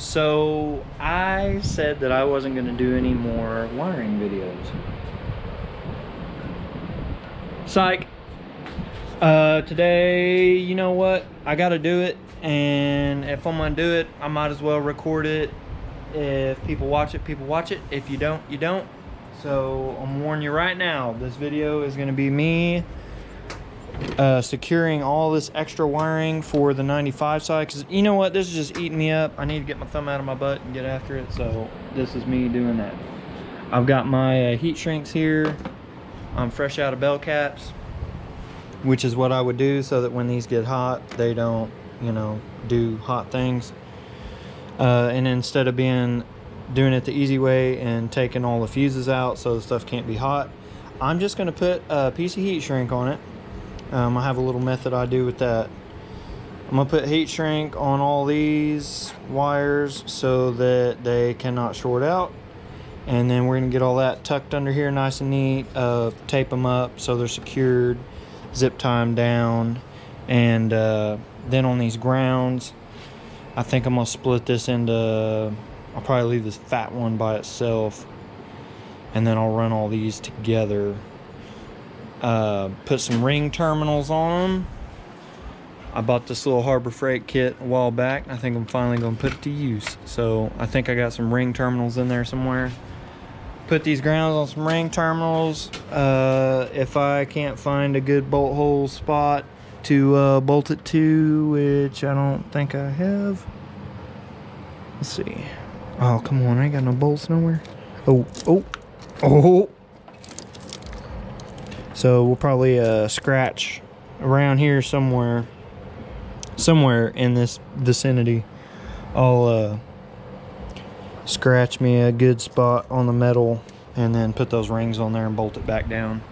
So I said that I wasn't going to do any more wiring videos. Psych. Today, you know what? I got to do it, and if I'm going to do it, I might as well record it. If people watch it, people watch it. If you don't, you don't. So I'm warning you right now, this video is going to be me securing all this extra wiring for the 95 side, because you know what, this is just eating me up. I need to get my thumb out of my butt and get after it, so this is me doing that. I've got my heat shrinks here. I'm fresh out of bell caps, which is what I would do so that when these get hot, they don't, you know, do hot things. And instead of doing it the easy way and taking all the fuses out so the stuff can't be hot, I'm just going to put a piece of heat shrink on it. I have a little method I do with that. I'm going to put heat shrink on all these wires so that they cannot short out. And then we're going to get all that tucked under here nice and neat, tape them up so they're secured, zip tie them down. And then on these grounds, I think I'm going to split this into, I'll probably leave this fat one by itself. And then I'll run all these together. Put some ring terminals on them. I bought this little Harbor Freight kit a while back. I think I'm finally going to put it to use. So I think I got some ring terminals in there somewhere. Put these grounds on some ring terminals. If I can't find a good bolt hole spot to bolt it to, which I don't think I have. Let's see. Oh, come on. I ain't got no bolts nowhere. Oh. So we'll probably scratch around here somewhere in this vicinity. I'll scratch me a good spot on the metal and then put those rings on there and bolt it back down.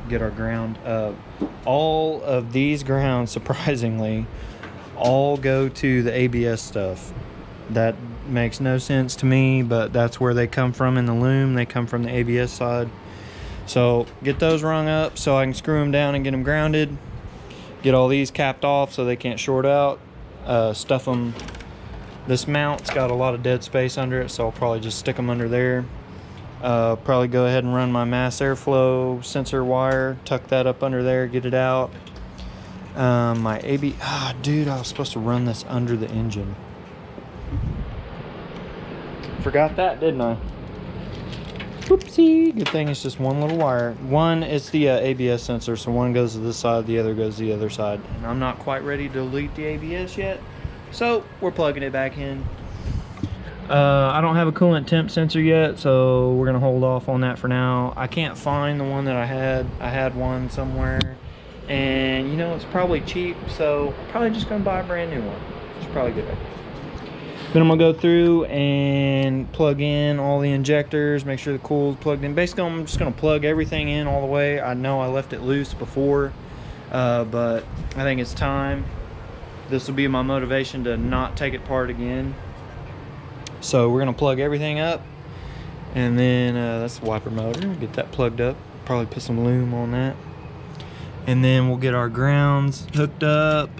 Get our ground. All of these grounds, surprisingly, all go to the ABS stuff. That makes no sense to me, but that's where they come from in the loom. They come from the ABS side. So get those rung up so I can screw them down and get them grounded. Get all these capped off so they can't short out. Stuff them. This mount's got a lot of dead space under it, so I'll probably just stick them under there. Probably go ahead and run my mass airflow sensor wire, tuck that up under there, get it out. My dude, I was supposed to run this under the engine. Forgot that, didn't I? Whoopsie. Good thing it's just one little wire. One, it's the ABS sensor, so one goes to this side, the other goes to the other side. And I'm not quite ready to delete the ABS yet, so we're plugging it back in. I don't have a coolant temp sensor yet, so we're gonna hold off on that for now. I can't find the one that I had. I had one somewhere, and you know, it's probably cheap, so I'm probably just gonna buy a brand new one. It's probably a good idea. Then I'm gonna go through and plug in all the injectors, make sure the coil's plugged in. Basically, I'm just gonna plug everything in all the way. I know I left it loose before, but I think it's time. This will be my motivation to not take it apart again. So we're gonna plug everything up, and then that's the wiper motor. Get that plugged up. Probably put some loom on that, and then we'll get our grounds hooked up.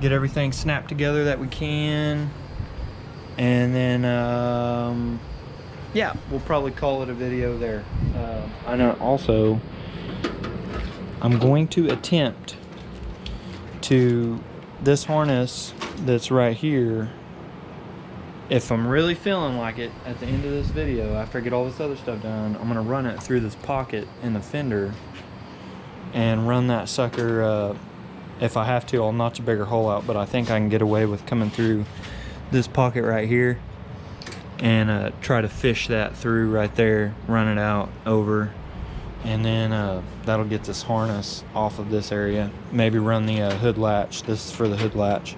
Get everything snapped together that we can, and then yeah, we'll probably call it a video there. I know also I'm going to attempt to this harness that's right here, if I'm really feeling like it at the end of this video, after I get all this other stuff done, I'm gonna run it through this pocket in the fender and run that sucker. If I have to, I'll notch a bigger hole out, but I think I can get away with coming through this pocket right here and try to fish that through right there, run it out over, and then that'll get this harness off of this area. Maybe run the hood latch. This is for the hood latch.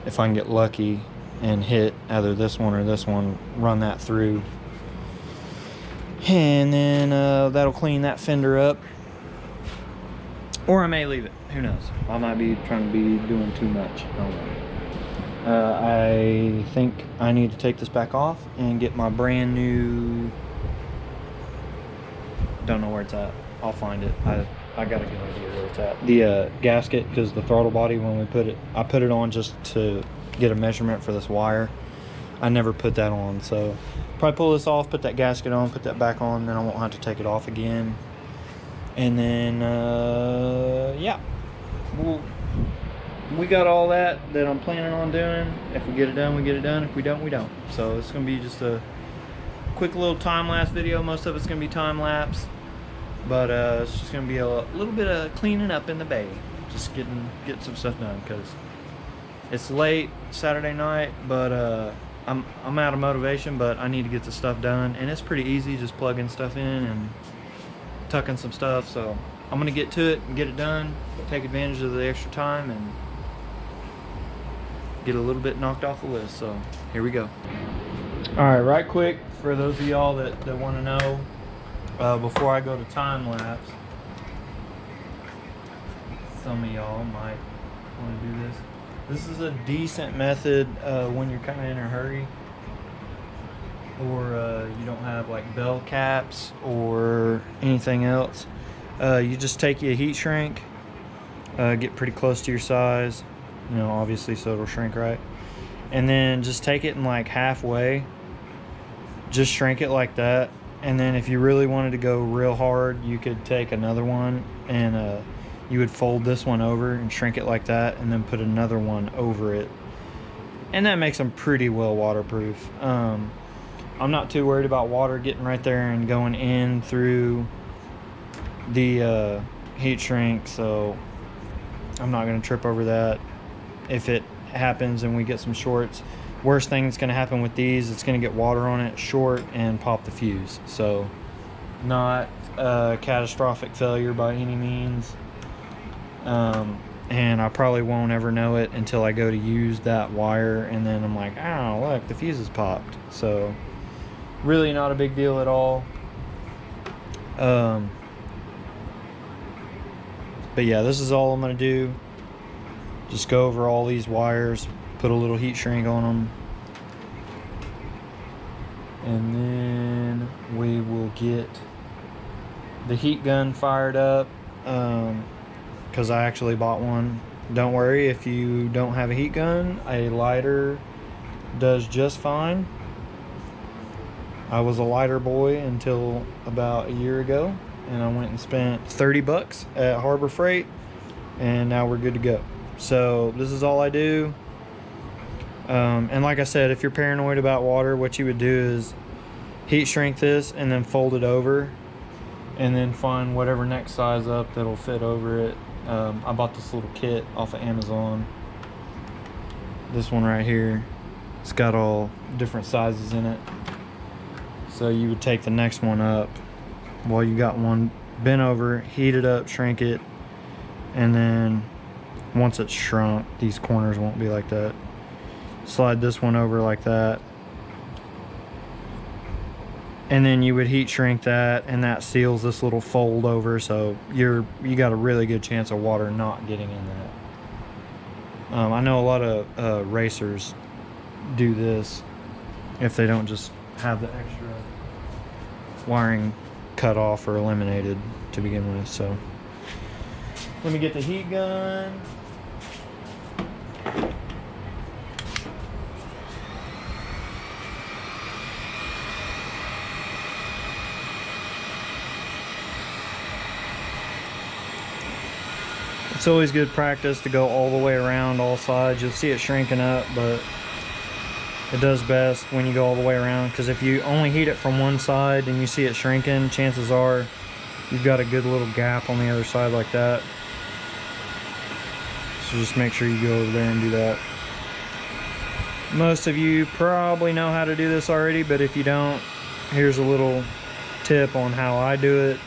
If I can get lucky and hit either this one or this one, run that through, and then that'll clean that fender up. Or I may leave it. Who knows? I might be trying to be doing too much. I don't know. I think I need to take this back off and get my brand new... Don't know where it's at. I'll find it. I got a good idea where it's at. The gasket, because the throttle body, when we put it... I put it on just to get a measurement for this wire. I never put that on, so probably pull this off, put that gasket on, put that back on, then I won't have to take it off again. And then yeah, we got all that I'm planning on doing. If we get it done, we get it done. If we don't, we don't. So it's gonna be just a quick little time-lapse video. Most of it's gonna be time-lapse, but it's just gonna be a little bit of cleaning up in the bay, just getting some stuff done, because it's late Saturday night, but I'm out of motivation, but I need to get the stuff done, and it's pretty easy, just plugging stuff in and tucking some stuff. So I'm gonna get to it and get it done, take advantage of the extra time and get a little bit knocked off the list. So here we go. All right, right quick, for those of y'all that want to know, before I go to time lapse, some of y'all might want to do this. This is a decent method when you're kind of in a hurry, or you don't have like bell caps or anything else. You just take your heat shrink, get pretty close to your size, you know, obviously, so it'll shrink right, and then just take it in like halfway, just shrink it like that. And then if you really wanted to go real hard, you could take another one and you would fold this one over and shrink it like that, and then put another one over it, and that makes them pretty well waterproof. I'm not too worried about water getting right there and going in through the heat shrink, so I'm not going to trip over that. If it happens and we get some shorts, worst thing that's going to happen with these, it's going to get water on it, short, and pop the fuse. So not a catastrophic failure by any means. And I probably won't ever know it until I go to use that wire, and then I'm like, oh look, the fuse is popped. So really not a big deal at all. But yeah, this is all I'm gonna do. Just go over all these wires, put a little heat shrink on them, and then we will get the heat gun fired up, because I actually bought one. Don't worry if you don't have a heat gun, a lighter does just fine. I was a lighter boy until about a year ago, and I went and spent 30 bucks at Harbor Freight, and now we're good to go. So this is all I do. And like I said, if you're paranoid about water, what you would do is heat shrink this and then fold it over, and then find whatever next size up that'll fit over it. I bought this little kit off of Amazon. This one right here, it's got all different sizes in it. So you would take the next one up while you got one bent over, heat it up, shrink it, and then once it's shrunk, these corners won't be like that. Slide this one over like that, and then you would heat shrink that, and that seals this little fold over, so you got a really good chance of water not getting in that. I know a lot of racers do this if they don't just have the extra wiring cut off or eliminated to begin with. So let me get the heat gun. It's always good practice to go all the way around all sides. You'll see it shrinking up, but it does best when you go all the way around, because if you only heat it from one side and you see it shrinking, chances are you've got a good little gap on the other side like that. So just make sure you go over there and do that. Most of you probably know how to do this already, but if you don't, here's a little tip on how I do it.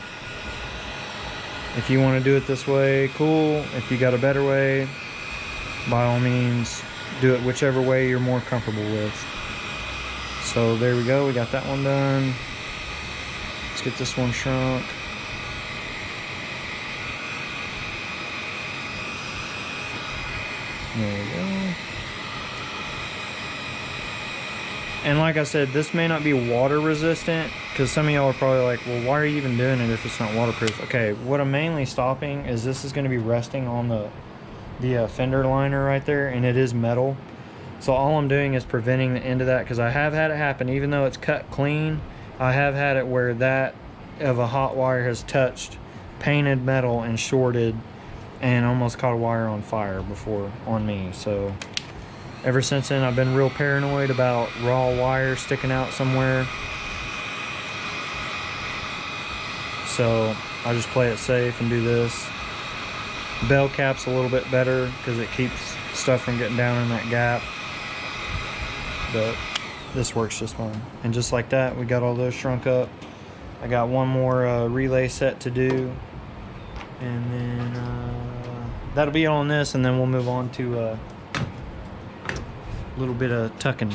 If you want to do it this way, cool. If you got a better way, by all means, do it whichever way you're more comfortable with. So there we go, we got that one done. Let's get this one shrunk. There we go. And like I said, this may not be water resistant, because some of y'all are probably like, well, why are you even doing it if it's not waterproof? Okay, what I'm mainly stopping is this is going to be resting on the fender liner right there, and it is metal. So all I'm doing is preventing the end of that, because I have had it happen. Even though it's cut clean, I have had it where that of a hot wire has touched painted metal and shorted and almost caught a wire on fire before on me. So ever since then, I've been real paranoid about raw wire sticking out somewhere. So I just play it safe and do this. Bell cap's a little bit better because it keeps stuff from getting down in that gap. But this works just fine. And just like that, we got all those shrunk up. I got one more relay set to do. And then that'll be on this, and then we'll move on to a little bit of tucking.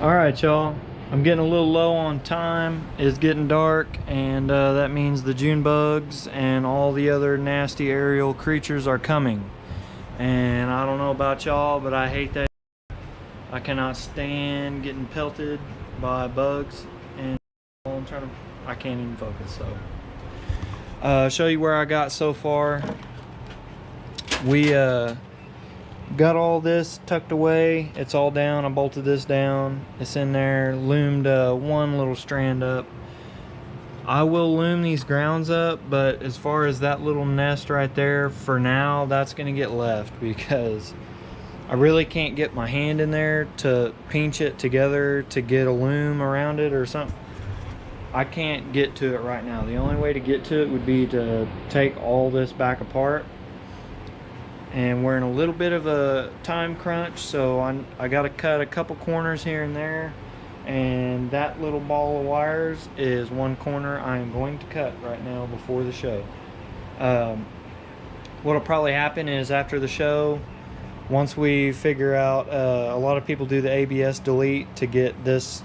Alright y'all, I'm getting a little low on time. It's getting dark, and that means the June bugs and all the other nasty aerial creatures are coming. And I don't know about y'all, but I hate that. I cannot stand getting pelted by bugs, and I can't even focus. So show you where I got so far. We got all this tucked away. It's all down. I bolted this down. It's in there. Loomed one little strand up. I will loom these grounds up, but as far as that little nest right there, for now, that's going to get left because I really can't get my hand in there to pinch it together to get a loom around it or something. I can't get to it right now. The only way to get to it would be to take all this back apart. And we're in a little bit of a time crunch, so I got to cut a couple corners here and there, and that little ball of wires is one corner I am going to cut right now before the show. What'll probably happen is after the show, once we figure out, a lot of people do the ABS delete to get this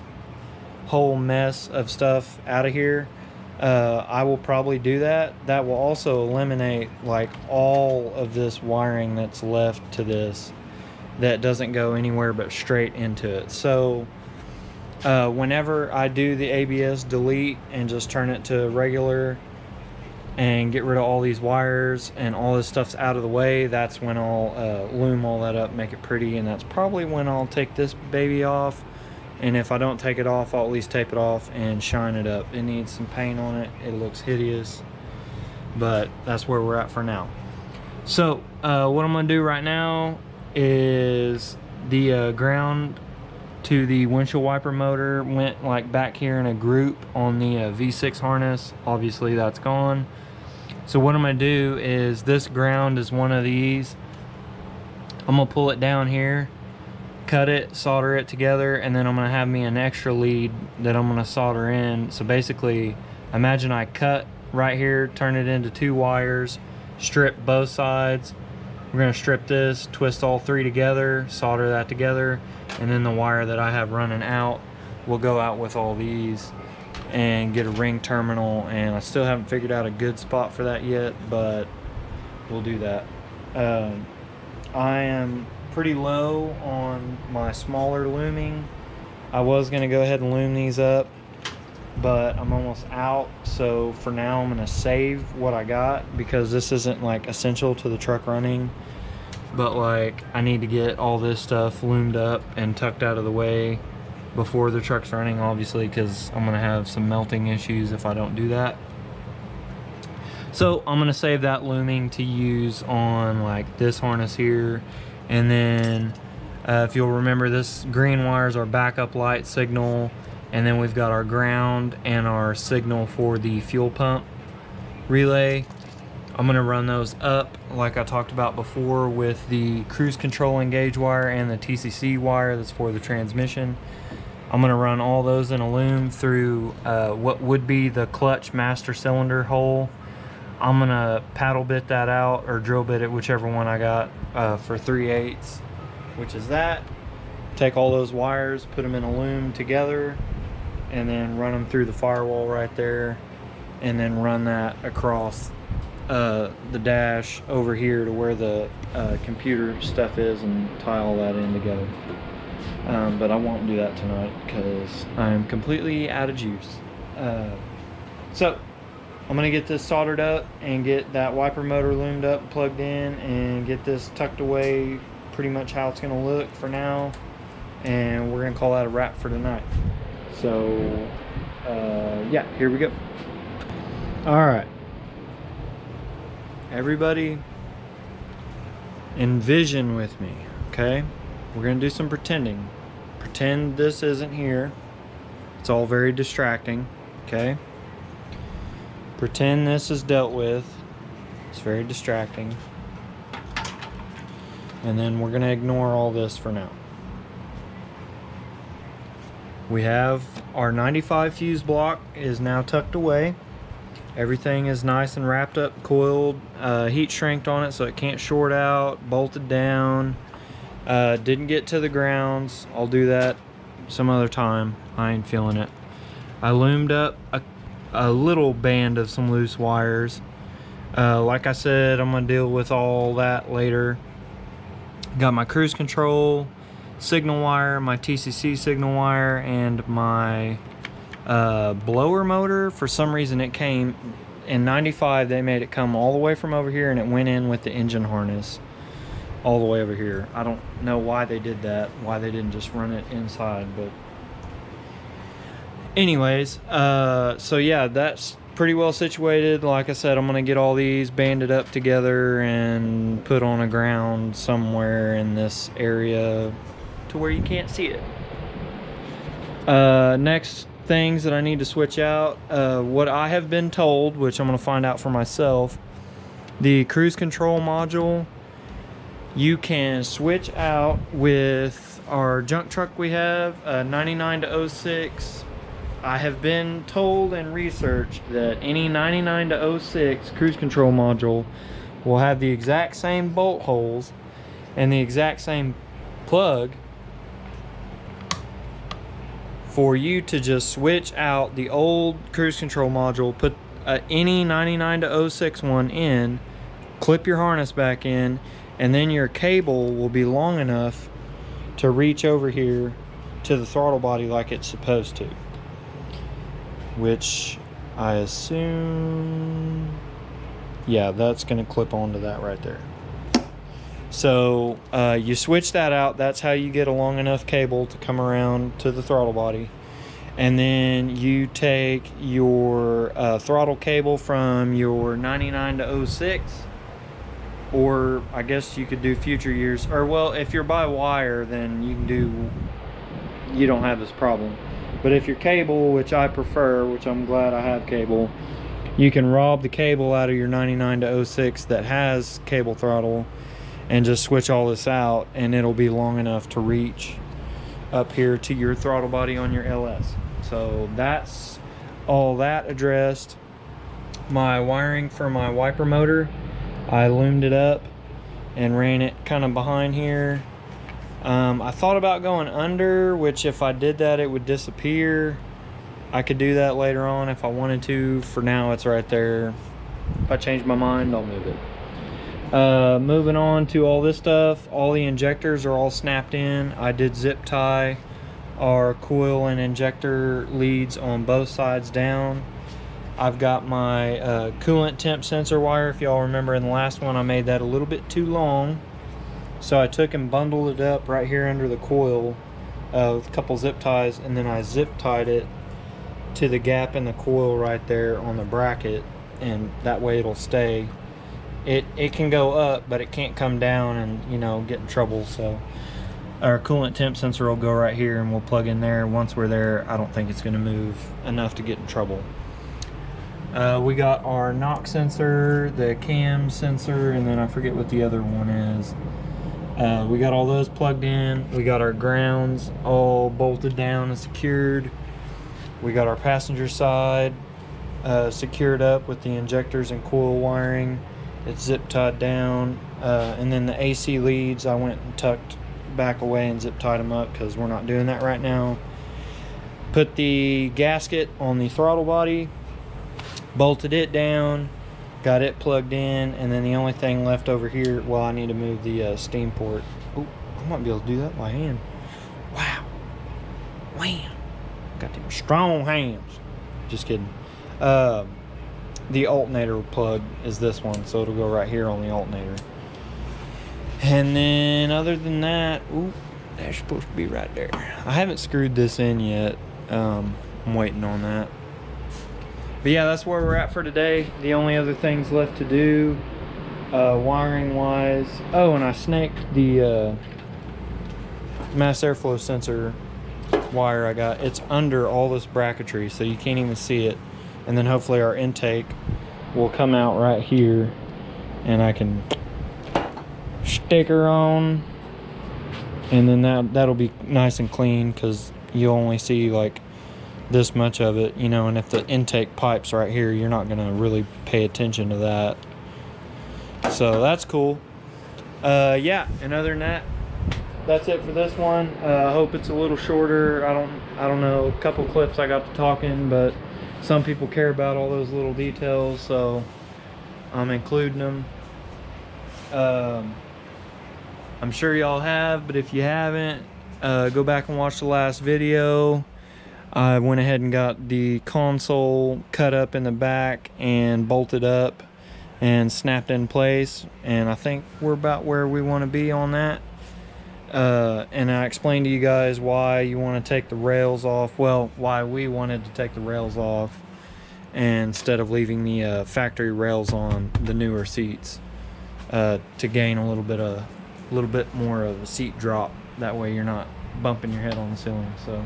whole mess of stuff out of here. I will probably do that. That will also eliminate like all of this wiring that's left to this that doesn't go anywhere but straight into it. So whenever I do the ABS delete and just turn it to regular and get rid of all these wires and all this stuff's out of the way, that's when I'll loom all that up, make it pretty, and that's probably when I'll take this baby off. And if I don't take it off, I'll at least tape it off and shine it up. It needs some paint on it. It looks hideous, but that's where we're at for now. So what I'm gonna do right now is the ground to the windshield wiper motor went like back here in a group on the V6 harness. Obviously that's gone. So what I'm gonna do is, this ground is one of these. I'm gonna pull it down here, cut it, solder it together, and then I'm gonna have me an extra lead that I'm gonna solder in. So basically, imagine I cut right here, turn it into 2 wires, strip both sides. We're gonna strip this, twist all 3 together, solder that together, and then the wire that I have running out will go out with all these and get a ring terminal. And I still haven't figured out a good spot for that yet, but we'll do that. I am pretty low on my smaller looming. I was gonna go ahead and loom these up, but I'm almost out. So for now, I'm gonna save what I got because this isn't like essential to the truck running, but like I need to get all this stuff loomed up and tucked out of the way before the truck's running, obviously, because I'm gonna have some melting issues if I don't do that. So I'm gonna save that looming to use on like this harness here And then if you'll remember, this green wire is our backup light signal, and then we've got our ground and our signal for the fuel pump relay. I'm gonna run those up like I talked about before with the cruise control engage wire and the TCC wire that's for the transmission. I'm gonna run all those in a loom through what would be the clutch master cylinder hole. I'm gonna paddle bit that out, or drill bit it, whichever one I got, for 3/8, which is that. Take all those wires, put them in a loom together, and then run them through the firewall right there, and then run that across the dash over here to where the computer stuff is, and tie all that in together. But I won't do that tonight because I'm completely out of juice. So I'm gonna get this soldered up and get that wiper motor loomed up, plugged in, and get this tucked away pretty much how it's gonna look for now, and we're gonna call that a wrap for tonight. So yeah, here we go. All right, everybody envision with me, okay? We're gonna do some pretending. Pretend this isn't here. It's all very distracting, okay? Pretend this is dealt with. It's very distracting. And then we're gonna ignore all this for now. We have our 95 fuse block is now tucked away. Everything is nice and wrapped up, coiled, heat shrinked on it so it can't short out, bolted down. Didn't get to the grounds. I'll do that some other time. I ain't feeling it. I loomed up a little band of some loose wires. Like I said, I'm gonna deal with all that later. Got my cruise control signal wire, my TCC signal wire, and my blower motor. For some reason it came in 95. They made it come all the way from over here, and it went in with the engine harness all the way over here. I don't know why they did that, why they didn't just run it inside, but anyways, so yeah, that's pretty well situated. Like I said, I'm gonna get all these banded up together and put on a ground somewhere in this area to where you can't see it. Next things that I need to switch out, what I have been told, which I'm gonna find out for myself, the cruise control module you can switch out with our junk truck we have, 99 to 06. I have been told and researched that any 99 to 06 cruise control module will have the exact same bolt holes and the exact same plug for you to just switch out the old cruise control module, put any 99 to 06 one in, clip your harness back in, and then your cable will be long enough to reach over here to the throttle body like it's supposed to, which I assume, yeah, that's going to clip onto that right there. So you switch that out. That's how you get a long enough cable to come around to the throttle body. And then you take your throttle cable from your 99 to 06, or I guess you could do future years, or well, if you're by wire, then you don't have this problem. But if you're cable, which I prefer, which I'm glad I have cable, you can rob the cable out of your 99 to 06 that has cable throttle and just switch all this out, and it'll be long enough to reach up here to your throttle body on your LS. So that's all that addressed. My wiring for my wiper motor, I loomed it up and ran it kind of behind here. I thought about going under, which if I did that it would disappear. I could do that later on if I wanted to. For now it's right there. If I change my mind, I'll move it. Moving on to all this stuff, all the injectors are all snapped in. I did zip tie our coil and injector leads on both sides down. I've got my coolant temp sensor wire. If y'all remember in the last one I made that a little bit too long, so I took and bundled it up right here under the coil with a couple zip ties, and then I zip tied it to the gap in the coil right there on the bracket, and that way it'll stay it can go up, but it can't come down and, you know, get in trouble. So our coolant temp sensor will go right here, and we'll plug in there. Once we're there, I don't think it's going to move enough to get in trouble. We got our knock sensor, the cam sensor, and then I forget what the other one is. We got all those plugged in. We got our grounds all bolted down and secured. We got our passenger side secured up with the injectors and coil wiring. It's zip tied down. And then the AC leads, I went and tucked back away and zip tied them up because we're not doing that right now. Put the gasket on the throttle body, bolted it down, got it plugged in, and then the only thing left over here, well, I need to move the steam port. Oh, I might be able to do that by hand. Wow. Wham. Got them strong hands. Just kidding. The alternator plug is this one, so it'll go right here on the alternator. And then other than that, ooh, that's supposed to be right there. I haven't screwed this in yet. I'm waiting on that. But yeah, that's where we're at for today. The only other things left to do, wiring wise. Oh, and I snaked the mass airflow sensor wire I got. It's under all this bracketry, so you can't even see it. And then hopefully our intake will come out right here, and I can stick her on, and then that'll be nice and clean, because you only see like this much of it, you know, and if the intake pipe's right here, you're not gonna really pay attention to that. So that's cool. Yeah, and other than that, that's it for this one. I hope it's a little shorter. I don't know, a couple clips I got to talking, but some people care about all those little details, so I'm including them. I'm sure y'all have, but if you haven't, go back and watch the last video. I went ahead and got the console cut up in the back and bolted up and snapped in place, and I think we're about where we want to be on that. And I explained to you guys why you want to take the rails off. Well, why we wanted to take the rails off instead of leaving the factory rails on the newer seats, to gain a little bit more of a seat drop. That way you're not bumping your head on the ceiling. So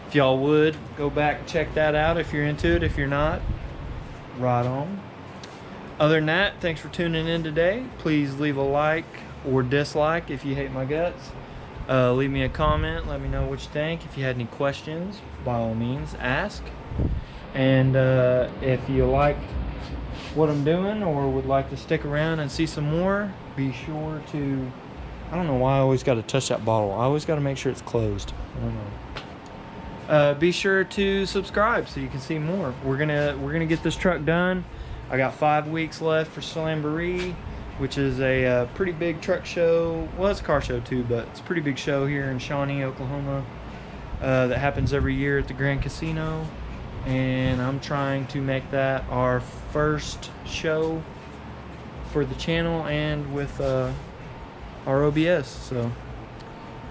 if y'all would go back and check that out if you're into it. If you're not, right on. Other than that, thanks for tuning in today. Please leave a like or dislike if you hate my guts. Leave me a comment, let me know what you think. If you had any questions, by all means ask. And if you like what I'm doing or would like to stick around and see some more, be sure to, I don't know why I always got to touch that bottle. I always got to make sure it's closed. I don't know. Be sure to subscribe so you can see more. We're gonna get this truck done. I got 5 weeks left for Slamboree, which is a pretty big truck show. Well, it's a car show too, but it's a pretty big show here in Shawnee, Oklahoma, that happens every year at the Grand Casino. And I'm trying to make that our first show for the channel and with our OBS. So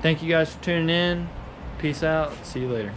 thank you guys for tuning in. Peace out. See you later.